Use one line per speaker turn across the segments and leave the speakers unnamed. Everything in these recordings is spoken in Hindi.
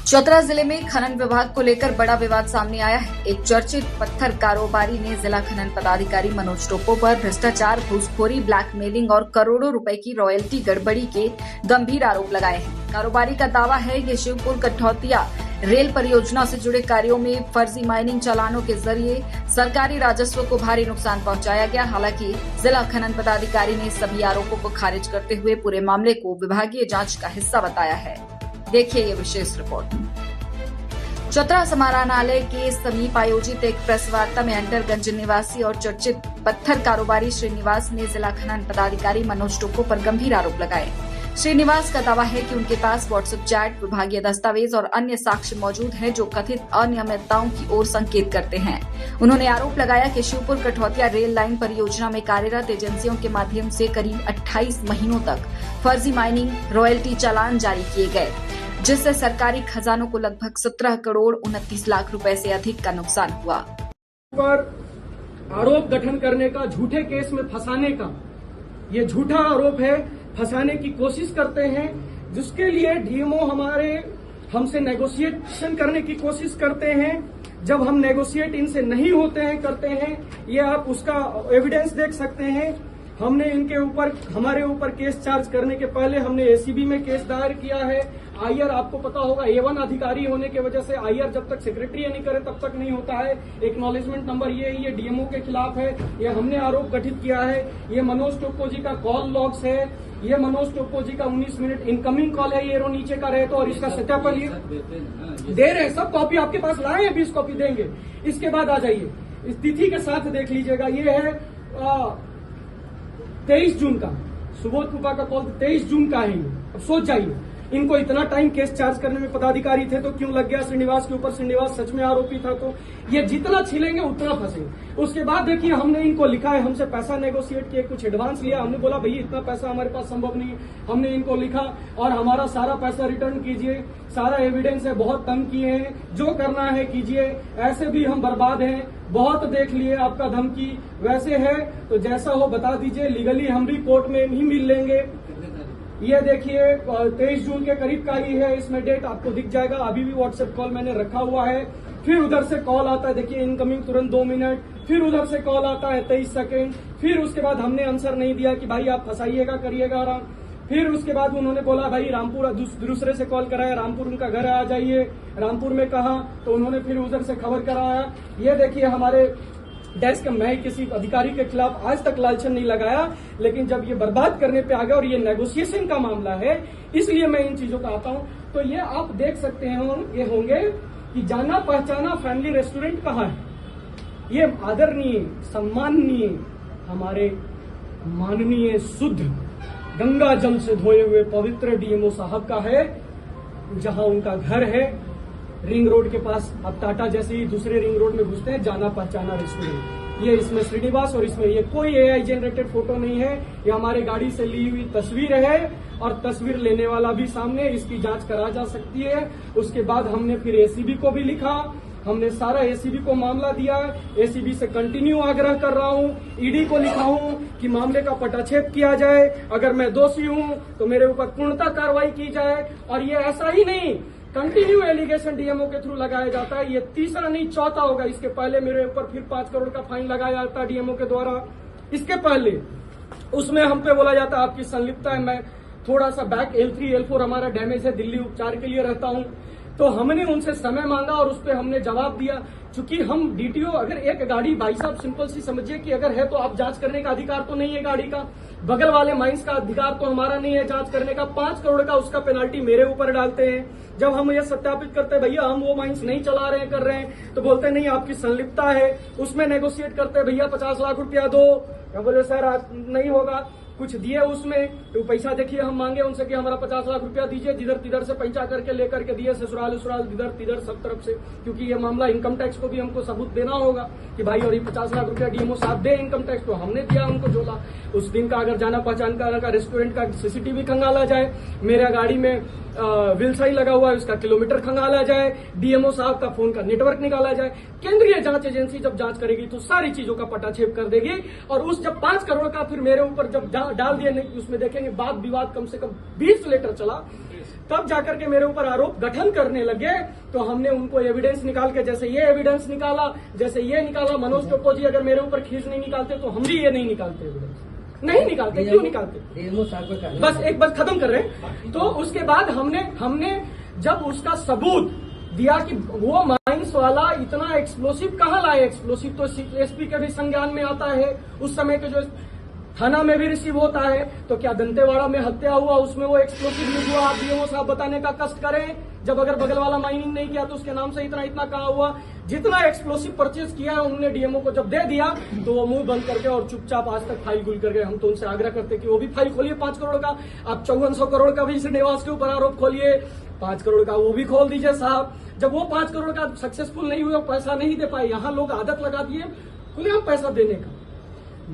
चतरा जिले में खनन विभाग को लेकर बड़ा विवाद सामने आया है। एक चर्चित पत्थर कारोबारी ने जिला खनन पदाधिकारी मनोज टोप्पो पर भ्रष्टाचार, घूसखोरी, ब्लैकमेलिंग और करोड़ों रुपए की रॉयल्टी गड़बड़ी के गंभीर आरोप लगाए हैं। कारोबारी का दावा है कि शिवपुर कठौतिया रेल परियोजना से जुड़े कार्यों में फर्जी माइनिंग चालानों के जरिए सरकारी राजस्व को भारी नुकसान पहुंचाया गया। हालांकि जिला खनन पदाधिकारी ने सभी आरोपों को खारिज करते हुए पूरे मामले को विभागीय जांच का हिस्सा बताया है। देखिए ये विशेष रिपोर्ट। चतरा समाहरणालय के समीप आयोजित एक प्रेस वार्ता में अंडरगंज निवासी और चर्चित पत्थर कारोबारी श्रीनिवास ने जिला खनन पदाधिकारी मनोज टोप्पो पर गंभीर आरोप लगाए। श्रीनिवास का दावा है कि उनके पास व्हाट्सएप चैट, विभागीय दस्तावेज और अन्य साक्ष्य मौजूद हैं जो कथित अनियमितताओं की ओर संकेत करते हैं। उन्होंने आरोप लगाया कि शिवपुर कठौतिया रेल लाइन परियोजना में कार्यरत एजेंसियों के माध्यम से करीब 28 महीनों तक फर्जी माइनिंग रॉयल्टी चालान जारी किए गए, जिससे सरकारी खजानों को लगभग 17 करोड़ 29 लाख रुपए से अधिक का नुकसान हुआ।
पर आरोप गठन करने का, झूठे केस में फंसाने का, ये झूठा आरोप है, फंसाने की कोशिश करते हैं, जिसके लिए डीएमओ हमसे नेगोशिएशन करने की कोशिश करते हैं। जब हम नेगोशिएट इनसे नहीं होते हैं, करते हैं, ये आप उसका एविडेंस देख सकते हैं। हमने हमारे ऊपर केस चार्ज करने के पहले हमने एसीबी में केस दायर किया है। आईआर, आपको पता होगा, A1 अधिकारी होने की वजह से आईआर जब तक सेक्रेटरी नहीं करे तब तक नहीं होता है। एक्नॉलेजमेंट नंबर ये डीएमओ के खिलाफ है। ये हमने आरोप गठित किया है। ये मनोज टोप्पो जी का कॉल लॉग्स है। ये मनोज टोप्पो जी का 19 मिनट इनकमिंग कॉल है। ये रो नीचे का रहे तो, और इसका सत्यापन दे रहे हैं, सब कॉपी आपके पास लाए हैं, 20 कॉपी देंगे। इसके बाद आ जाइए, इस तिथि के साथ देख लीजिएगा। ये है 23 जून का, सुबोध कृपा का कॉल 23 जून का है। अब सोच जाइए, इनको इतना टाइम केस चार्ज करने में पदाधिकारी थे तो क्यों लग गया श्रीनिवास के ऊपर? श्रीनिवास सच में आरोपी था तो ये जितना छिलेंगे उतना फंसेंगे। उसके बाद देखिए, हमने इनको लिखा है, हमसे पैसा नेगोशिएट किए, कुछ एडवांस लिया। हमने बोला भैया इतना पैसा हमारे पास संभव नहीं है। हमने इनको लिखा और हमारा सारा पैसा रिटर्न कीजिए, सारा एविडेंस है, बहुत तंग किए हैं, जो करना है कीजिए, ऐसे भी हम बर्बाद हैं, बहुत देख लिए आपका धमकी, वैसे है तो जैसा हो बता दीजिए, लीगली हम भी कोर्ट में ही मिल लेंगे। ये देखिए 23 जून के करीब का ही है, इसमें डेट आपको दिख जाएगा। अभी भी व्हाट्सएप कॉल मैंने रखा हुआ है। फिर उधर से कॉल आता है, देखिए इनकमिंग तुरंत 2 मिनट, फिर उधर से कॉल आता है 23 सेकेंड। फिर उसके बाद हमने आंसर नहीं दिया कि भाई आप फंसाइएगा, करिएगा आराम। फिर उसके बाद उन्होंने बोला भाई रामपुर, दूसरे से कॉल कराया, रामपुर उनका घर आ जाइए। रामपुर में कहा तो उन्होंने फिर उधर से खबर कराया। ये देखिए हमारे डेस्क में किसी अधिकारी के खिलाफ आज तक लालचन नहीं लगाया, लेकिन जब ये बर्बाद करने पे आ गया और ये नेगोशिएशन का मामला है, इसलिए मैं इन चीजों का आता हूं। तो ये आप देख सकते हैं, ये होंगे कि जाना पहचाना फैमिली रेस्टोरेंट कहाँ है। ये आदरणीय, सम्माननीय, हमारे माननीय, शुद्ध गंगा जल से धोए हुए पवित्र डीएमओ साहब का है, जहां उनका घर है रिंग रोड के पास। अब टाटा जैसे ही दूसरे रिंग रोड में घुसते हैं, जाना पहचाना रेस्टोरेंट। ये इसमें श्रीनिवास और इसमें ये कोई एआई जनरेटेड फोटो नहीं है, ये हमारे गाड़ी से ली हुई तस्वीर है और तस्वीर लेने वाला भी सामने, इसकी जांच करा जा सकती है। उसके बाद हमने फिर एसीबी को भी लिखा, हमने सारा एसीबी को मामला दिया। एसीबी से कंटिन्यू आग्रह कर रहा हूं, ईडी को लिखा हूं कि मामले का पटाक्षेप किया जाए। अगर मैं दोषी हूं तो मेरे ऊपर पूर्णतः कार्रवाई की जाए। और ये ऐसा ही नहीं, कंटिन्यू एलिगेशन डीएमओ के थ्रू लगाया जाता है। ये तीसरा नहीं, चौथा होगा। इसके पहले मेरे ऊपर फिर 5 करोड़ का फाइन लगाया जाता है डीएमओ के द्वारा। इसके पहले उसमें हम पे बोला जाता है आपकी संलिप्तता है। मैं थोड़ा सा बैक L3 L4 हमारा डैमेज है, दिल्ली उपचार के लिए रहता हूं। तो हमने उनसे समय मांगा और उस पर हमने जवाब दिया। चूंकि हम डीटीओ, अगर एक गाड़ी, भाई साहब सिंपल सी समझिए कि अगर है तो आप जांच करने का अधिकार तो नहीं है गाड़ी का, बगल वाले माइंस का अधिकार तो हमारा नहीं है जांच करने का। 5 करोड़ का उसका पेनाल्टी मेरे ऊपर डालते हैं। जब हम ये सत्यापित करते हैं भैया हम वो माइंस नहीं चला रहे हैं, कर रहे हैं, तो बोलते नहीं आपकी संलिप्तता है। उसमें नेगोशिएट करते हैं भैया 50 लाख रुपया दो। क्या बोले सर आज नहीं होगा, कुछ दिए उसमें तो पैसा देखिए हम मांगे उनसे कि हमारा 50 लाख रुपया दीजिए, जिधर तिधर से पैसा करके लेकर के दिए, ससुराल जिधर तिधर सब तरफ से, क्योंकि ये मामला इनकम टैक्स को भी हमको सबूत देना होगा कि भाई और ये 50 लाख रुपया डीएमओ साहब दे इनकम टैक्स को। हमने दिया उनको झोला। उस दिन का अगर जाना पहचान का रेस्टोरेंट का सीसीटीवी खंगाला जाए, मेरा गाड़ी में व्हील साइन लगा हुआ है उसका किलोमीटर खंगाला जाए, डीएमओ साहब का फोन का नेटवर्क निकाला जाए। केंद्रीय जांच एजेंसी जब जांच करेगी तो सारी चीजों का पटाक्षेप कर देगी। और उस जब 5 करोड़ का फिर मेरे ऊपर जब डाल दिया, नहीं उसमें देखेंगे वाद विवाद कम से कम 20 लेटर चला। तब जाकर के मेरे ऊपर आरोप गठन करने लगे। तो हमने उनको एविडेंस निकाल के, जैसे ये एविडेंस निकाला, जैसे ये निकाला। मनोज टोप्पो जी अगर मेरे ऊपर खींच नहीं निकालते तो हम भी ये नहीं निकालते, एविडेंस नहीं निकालते। क्यों निकालते? बस खत्म कर रहे हैं। तो उसके बाद हमने जब उसका सबूत दिया कि वो माइंस वाला इतना एक्सप्लोसिव कहाँ लाए, एक्सप्लोसिव तो एसपी के भी संज्ञान में आता है, उस समय के जो थाना में भी रिसीव होता है। तो क्या दंतेवाड़ा में हत्या हुआ उसमें वो एक्सप्लोसिव यूज हुआ? आप डीएमओ साहब बताने का कष्ट करें। जब अगर बगल वाला माइनिंग नहीं किया तो उसके नाम से इतना कहाँ हुआ? जितना एक्सप्लोसिव परचेज किया है उन्होंने डीएमओ को जब दे दिया तो वो मुंह बंद करके और चुपचाप आज तक फाइल खुल कर गए। हम तो उनसे आग्रह करते कि वो भी फाइल खोलिए 5 करोड़ का। आप 5400 करोड़ का भी श्रीनिवास के ऊपर आरोप खोलिए, 5 करोड़ का वो भी खोल दीजिए साहब। जब वो 5 करोड़ का सक्सेसफुल नहीं हुए, पैसा नहीं दे पाए, यहाँ लोग आदत लगा दिए खुलेआम पैसा देने का।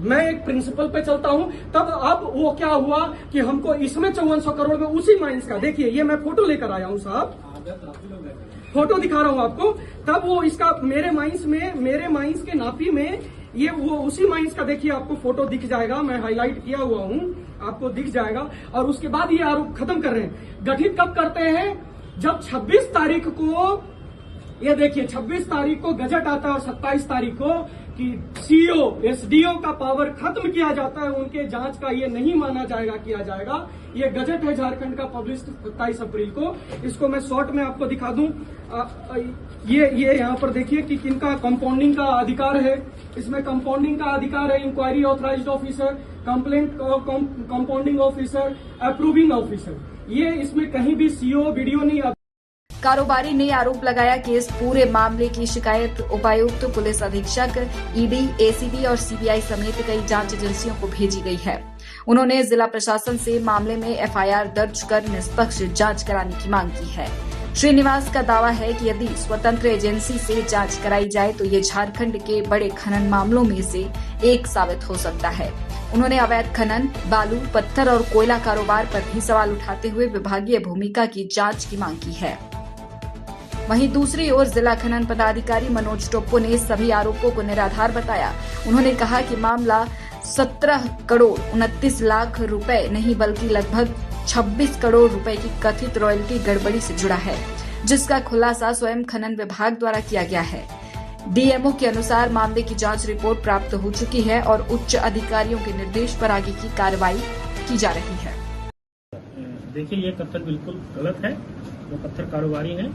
मैं एक प्रिंसिपल पे चलता हूं। तब अब वो क्या हुआ कि हमको इसमें 5400 करोड़ में उसी माइंस का, देखिए ये मैं फोटो लेकर आया हूं साहब, फोटो दिखा रहा हूं आपको। तब वो इसका मेरे माइंस के नापी में ये वो उसी माइंस का, देखिए आपको फोटो दिख जाएगा, मैं हाईलाइट किया हुआ हूं, आपको दिख जाएगा। और उसके बाद ये आरोप खत्म कर रहे हैं। गठित कब करते हैं? जब 26 तारीख को, ये देखिए 26 तारीख को गजट आता है और 27 तारीख को कि सीओ एसडीओ का पावर खत्म किया जाता है, उनके जांच का ये नहीं माना जाएगा, किया जाएगा। ये गजट है झारखंड का, पब्लिश 27 अप्रैल को। इसको मैं शॉर्ट में आपको दिखा दूं। ये यहाँ पर देखिए कि किनका कंपाउंडिंग का अधिकार है। इसमें कंपाउंडिंग का अधिकार है inquiry authorised officer, complaint compounding officer, approving officer. ये इसमें कहीं भी सीओ वीडियो नहीं।
कारोबारी ने आरोप लगाया कि इस पूरे मामले की शिकायत उपायुक्त, पुलिस अधीक्षक, ईडी, एसीबी और सीबीआई समेत कई जांच एजेंसियों को भेजी गई है। उन्होंने जिला प्रशासन से मामले में एफआईआर दर्ज कर निष्पक्ष जांच कराने की मांग की है। श्रीनिवास का दावा है कि यदि स्वतंत्र एजेंसी से जांच कराई जाए तो ये झारखंड के बड़े खनन मामलों में से एक साबित हो सकता है। उन्होंने अवैध खनन, बालू, पत्थर और कोयला कारोबार पर भी सवाल उठाते हुए विभागीय भूमिका की जांच की मांग की है। वहीं दूसरी ओर जिला खनन पदाधिकारी मनोज टोप्पो ने सभी आरोपों को निराधार बताया। उन्होंने कहा कि मामला 17 करोड़ 29 लाख रुपए नहीं बल्कि लगभग 26 करोड़ रुपए की कथित रॉयल्टी गड़बड़ी से जुड़ा है, जिसका खुलासा स्वयं खनन विभाग द्वारा किया गया है। डीएमओ के अनुसार मामले की जांच रिपोर्ट प्राप्त हो चुकी है और उच्च अधिकारियों के निर्देश पर आगे की कार्रवाई की जा रही है।
देखिए, ये कथन बिल्कुल गलत है। वो पत्थर कारोबारी हैं,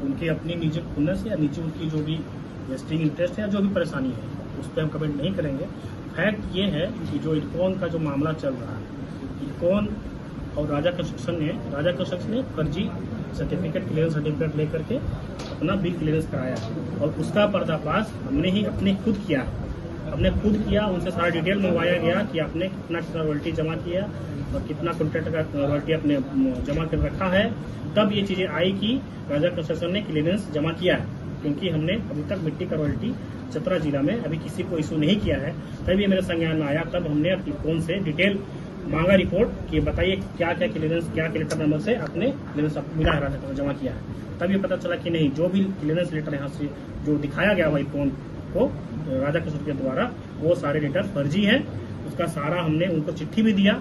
उनकी अपनी निजी खुन्नस या निजी उनकी जो भी वेस्टिंग इंटरेस्ट है या जो भी परेशानी है उस पर हम कमेंट नहीं करेंगे। फैक्ट ये है कि जो इरकॉन का जो मामला चल रहा है, इरकॉन और राजा कंस्ट्रक्शन ने फर्जी सर्टिफिकेट, क्लियरेंस सर्टिफिकेट लेकर के अपना बिल क्लियरेंस कराया और उसका पर्दाफाश हमने ही अपने खुद किया। उनसे सारा डिटेल मंगवाया गया कि आपने कितना रॉयल्टी जमा किया और कितना कॉन्ट्रैक्ट का रॉयल्टी आपने जमा कर रखा है। तब ये चीजें आई कि राजा कंस्ट्रक्शन ने क्लियरेंस जमा किया है, क्योंकि हमने अभी तक मिट्टी का रॉयल्टी चतरा जिला में अभी किसी को इशू नहीं किया है। तब ये मेरे संज्ञान में आया, तब हमने इरकॉन से डिटेल मांगा रिपोर्ट कि बताइए क्या क्या क्लियरेंस, क्या लेटर नंबर से आपने क्लियरेंस मिला है, राजा कंस्ट्रक्शन जमा किया है। तब ये पता चला कि नहीं, जो भी क्लियरेंस लेटर यहाँ से जो दिखाया गया हुआ इरकॉन को राजा कंस्ट्रक्शन के द्वारा, वो सारे लेटर फर्जी है। उसका सारा हमने उनको चिट्ठी भी दिया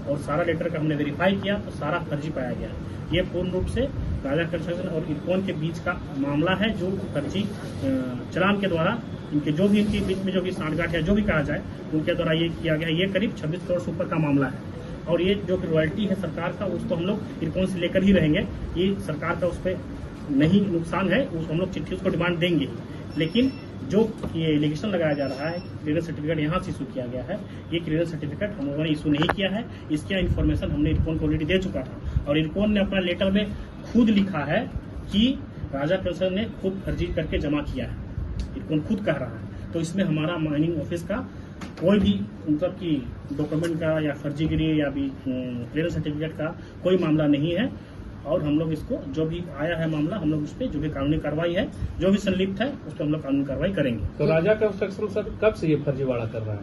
और सारा लेटर का हमने वेरीफाई किया तो सारा फर्जी पाया गया। ये पूर्ण रूप से राजा कंस्ट्रक्शन और इरकॉन के बीच का मामला है, जो फर्जी चलान के द्वारा इनके जो भी इनके बीच में जो भी सांठगांठ या जो भी कहा जाए उनके द्वारा ये किया गया। ये करीब 26 करोड़ से ऊपर का मामला है और ये जो रॉयल्टी है सरकार का, उसको हम लोग इरकॉन से लेकर ही रहेंगे। ये सरकार का उस पर नहीं नुकसान है, हम लोग चिट्ठी उसको डिमांड देंगे। लेकिन जो ये एलिगेशन लगाया जा रहा है, क्लियरेंस सर्टिफिकेट यहाँ से इशू किया गया है, ये क्लियरेंस सर्टिफिकेट हम लोगों ने इशू नहीं किया है। इसका इन्फॉर्मेशन हमने इरकॉन को ऑलरेडी दे चुका था और इरकॉन ने अपना लेटर में खुद लिखा है कि राजा कंस्ट्रक्शन ने खुद फर्जी करके जमा किया है। इरकॉन खुद कह रहा है। तो इसमें हमारा माइनिंग ऑफिस का कोई भी मतलब कि डॉक्यूमेंट का या फर्जीगिरी या भी क्लियरेंस सर्टिफिकेट का कोई मामला नहीं है और हम लोग इसको जो भी आया है मामला, हम लोग उस पर जो भी कानूनी कार्रवाई है, जो भी संलिप्त है उस पर हम लोग कानूनी कार्रवाई करेंगे।
तो राजा कंस्ट्रक्शन सर कब से ये फर्जीवाड़ा कर रहा है?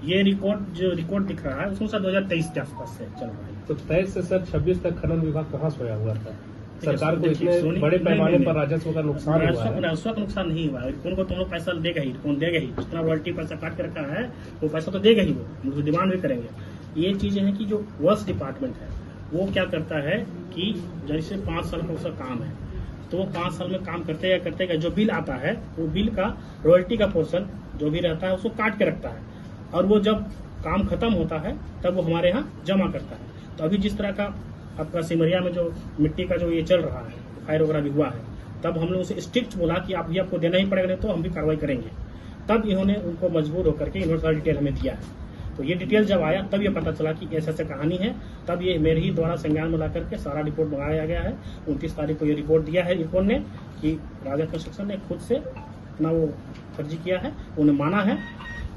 ये रिकॉर्ड दिख रहा है उसमें सर 2023 के आसपास से चल रहा है।
तो 23 से सर 26 तक खनन विभाग कहाँ सोया हुआ था? सरकार को इसमें बड़े पैमाने पर राजस्व का नुकसान हुआ है।
राजस्व का नुकसान नहीं हुआ है। इरकॉन को तो हम लोग पैसा देगा ही, इरकॉन देगा ही, जितना रॉयल्टी पैसा काट के रखा है वो पैसा तो देगा ही, वो डिमांड भी करेंगे। ये चीजें हैं कि जो वर्क्स डिपार्टमेंट है वो क्या करता है कि जैसे 5 साल का उसका काम है, तो वो 5 साल में काम करते जो बिल आता है वो बिल का रॉयल्टी का पोर्शन जो भी रहता है उसको काट के रखता है, और वो जब काम खत्म होता है तब वो हमारे यहाँ जमा करता है। तो अभी जिस तरह का आपका सिमरिया में जो मिट्टी का जो ये चल रहा है, फायर वगैरह भी हुआ है, तब हम लोग उसे स्ट्रिक्ट बोला कि आप भी आपको देना ही पड़ेगा, नहीं तो हम भी कार्रवाई करेंगे। तब इन्होंने उनको मजबूर होकर के इन्होंने सारा डिटेल हमें दिया है। तो ये डिटेल जब आया तब ये पता चला कि ऐसा कहानी है, तब ये मेरे ही द्वारा संज्ञान में ला करके सारा रिपोर्ट मंगाया गया है। 29 तारीख को ये रिपोर्ट दिया है रिपोर्ट ने कि राजा कंस्ट्रक्शन ने खुद से अपना वो फर्जी किया है, उन्हें माना है,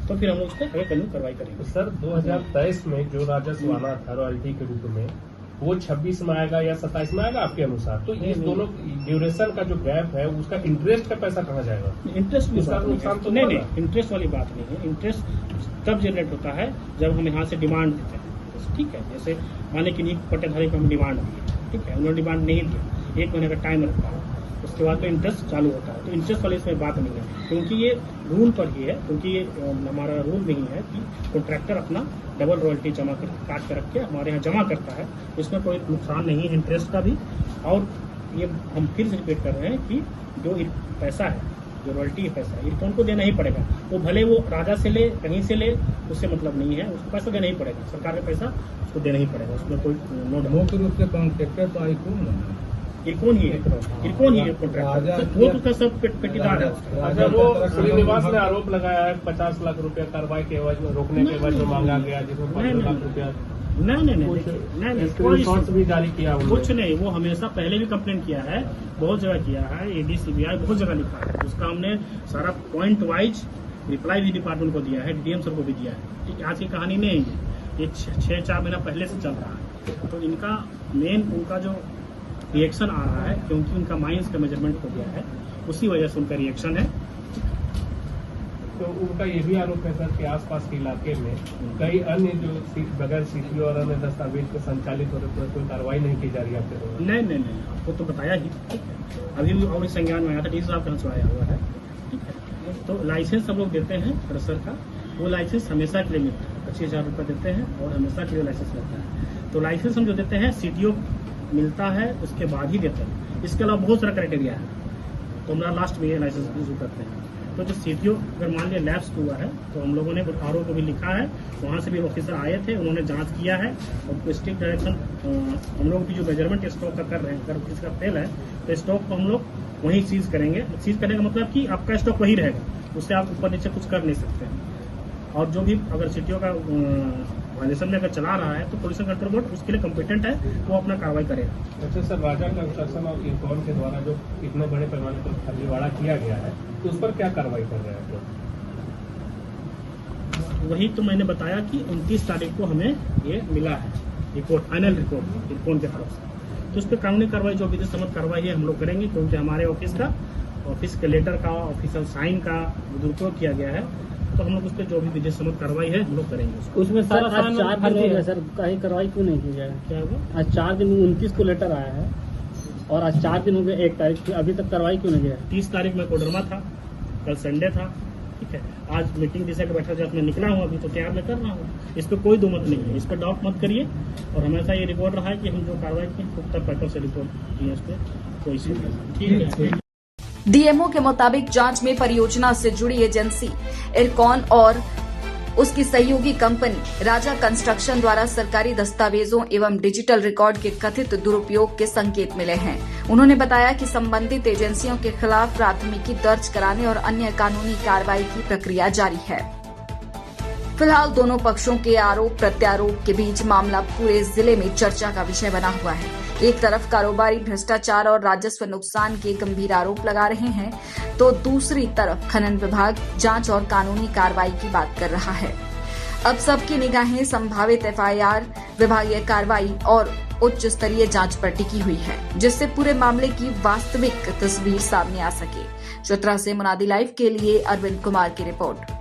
तो फिर हम लोग उस पर आगे कानूनी कार्रवाई करेंगे।
सर 2023 में जो राजस्व आना था रॉयल्टी के रूप में, वो 26 में आएगा या 27 में आएगा आपके अनुसार? तो इस दोनों ड्यूरेशन का जो गैप है उसका इंटरेस्ट का पैसा कहाँ जाएगा?
इंटरेस्ट
नुकसान तो
नहीं, इंटरेस्ट वाली बात नहीं है। इंटरेस्ट तब जनरेट होता है जब हम यहाँ से डिमांड देते हैं, ठीक है। जैसे माने कि पट्टेधारी को हम डिमांड दिए, ठीक है, उन्होंने डिमांड नहीं दिया, 1 महीने का टाइम रखता है, उसके बाद तो इंटरेस्ट चालू होता है। तो इंटरेस्ट वाली इसमें बात नहीं है, क्योंकि ये रूल पर ही है, क्योंकि ये हमारा रूल नहीं है कि कॉन्ट्रैक्टर अपना डबल रॉयल्टी जमा कर काट कर रख के हमारे यहाँ जमा करता है, इसमें कोई नुकसान नहीं है इंटरेस्ट का भी। और ये हम फिर से रिपीट कर रहे हैं कि जो पैसा है, जो रॉयल्टी है पैसा, ये तो उनको देना ही पड़ेगा। तो भले वो राजा से ले, कहीं से ले, उससे मतलब नहीं है, उसको पैसा देना ही पड़ेगा, सरकार का पैसा उसको देना ही पड़ेगा, उसमें कोई नो डाउट।
मुख्य रूप से कॉन्ट्रैक्टर तो आईकॉन है,
इरकोन ही है कॉन्ट्रैक्टर, वो तो सब पेटीदार है।
अच्छा, वो श्रीनिवास ने आरोप लगाया है 50 लाख रुपया कार्रवाई के एवज में, रोकने के एवज में मांगा गया, जिसमें 15 लाख रुपया
नहीं
भी जारी किया,
कुछ नहीं। वो हमेशा पहले भी कंप्लेंट किया है, बहुत जगह किया है, ईडी सीबीआई बहुत जगह लिखा है, उसका हमने सारा पॉइंट वाइज रिप्लाई भी डिपार्टमेंट को दिया है, डीएम सर को भी दिया है। ठीक, आज की कहानी नहीं है, ये 6-4 महीना पहले से चल रहा है। तो इनका मेन उनका जो रिएक्शन आ रहा है, क्योंकि उनका माइंस का मेजरमेंट हो गया है, उसी वजह से उनका रिएक्शन है।
तो उनका ये भी आरोप है सर कि आसपास के इलाके में कई अन्य जो बगैर सीपीओ और अन्य दस्तावेज को संचालित हो रहे, कोई कार्रवाई नहीं की जा रही है आपके द्वारा?
नहीं, आपको तो बताया ही, ठीक है। अभी भी और संज्ञान में आया था, डीसी साहब का आया हुआ है, ठीक है। तो लाइसेंस हम लोग देते हैं प्रेशर का, वो लाइसेंस हमेशा के लिए मिलता है, 25,000 रुपये देते हैं और हमेशा के लिए लाइसेंस मिलता है। तो लाइसेंस हम जो देते हैं सीटीओ मिलता है, उसके बाद ही देते हैं। इसके अलावा बहुत सारा क्राइटेरिया है, तो हमारा लास्ट में ये लाइसेंस इशू करते हैं। तो जो सीटीओ अगर मान लिया लैप्स हुआ है, तो हम लोगों ने आरओ को भी लिखा है, वहाँ से भी ऑफिसर आए थे, उन्होंने जांच किया है और स्ट्रिक्ट डायरेक्शन हम लोग की जो मेजरमेंट स्टॉक का कर रहे हैं, अगर किसी का फेल है तो स्टॉक को हम लोग वहीं सीज करेंगे। सीज करने का मतलब कि आपका स्टॉक वही रहेगा, उससे आप ऊपर नीचे कुछ कर नहीं सकते हैं। और जो भी अगर सीटीओ का वायलेशन में अगर चला रहा है तो पोल्यूशन कंट्रोल बोर्ड उसके लिए कॉम्पिटेंट है, वो अपना कार्रवाई करेगा।
अच्छा सर, राजा कंस्ट्रक्शन और इरकॉन के द्वारा जो इतने बड़े पैमाने पर फर्जीवाड़ा किया गया है, तो उस पर क्या कार्रवाई कर रहे हैं?
वही तो मैंने बताया कि 29 तारीख को हमें ये मिला है रिपोर्ट, फाइनल रिपोर्ट इरकॉन की तरफ से। तो उस पर कानूनी कार्रवाई जो विधि सम्मत कार्रवाई है हम लोग करेंगे, क्योंकि हमारे ऑफिस के लेटर का, ऑफिशियल साइन का दुरुपयोग किया गया है, तो हम लोग उस पर जो भी विधि सम्मत कार्रवाई है हम लोग करेंगे।
उसमें सर आज 4 दिन हो गया सर, कहीं कार्रवाई क्यों नहीं की जाए?
क्या हुआ?
आज 4 दिन 29 को लेटर आया है और आज 4 दिन हो गए 1 तारीख की, अभी तक कार्रवाई क्यों नहीं किया?
30 तारीख में कोडरमा था, कल संडे था, ठीक है। आज मीटिंग दिशा के बैठा जब मैं निकला हूँ, अभी तो तैयार मैं कर रहा हूँ। इस पर कोई दो मत नहीं है, इस पर डाउट मत करिए। और हमेशा ये रिपोर्ट रहा है कि हम जो कार्रवाई की पुख्ता पैटर्न से रिपोर्ट की है, उस पर कोई इशू नहीं। ठीक है।
डीएमओ के मुताबिक जांच में परियोजना से जुड़ी एजेंसी इरकॉन और उसकी सहयोगी कंपनी राजा कंस्ट्रक्शन द्वारा सरकारी दस्तावेजों एवं डिजिटल रिकॉर्ड के कथित दुरुपयोग के संकेत मिले हैं। उन्होंने बताया कि संबंधित एजेंसियों के खिलाफ प्राथमिकी दर्ज कराने और अन्य कानूनी कार्रवाई की प्रक्रिया जारी है। फिलहाल दोनों पक्षों के आरोप प्रत्यारोप के बीच मामला पूरे जिले में चर्चा का विषय बना हुआ है। एक तरफ कारोबारी भ्रष्टाचार और राजस्व नुकसान के गंभीर आरोप लगा रहे हैं, तो दूसरी तरफ खनन विभाग जांच और कानूनी कार्रवाई की बात कर रहा है। अब सबकी निगाहें संभावित एफआईआर, विभागीय कार्रवाई और उच्च स्तरीय जांच पर टिकी हुई है, जिससे पूरे मामले की वास्तविक तस्वीर सामने आ सके। चतरा से मुनादी लाइव के लिए अरविंद कुमार की रिपोर्ट।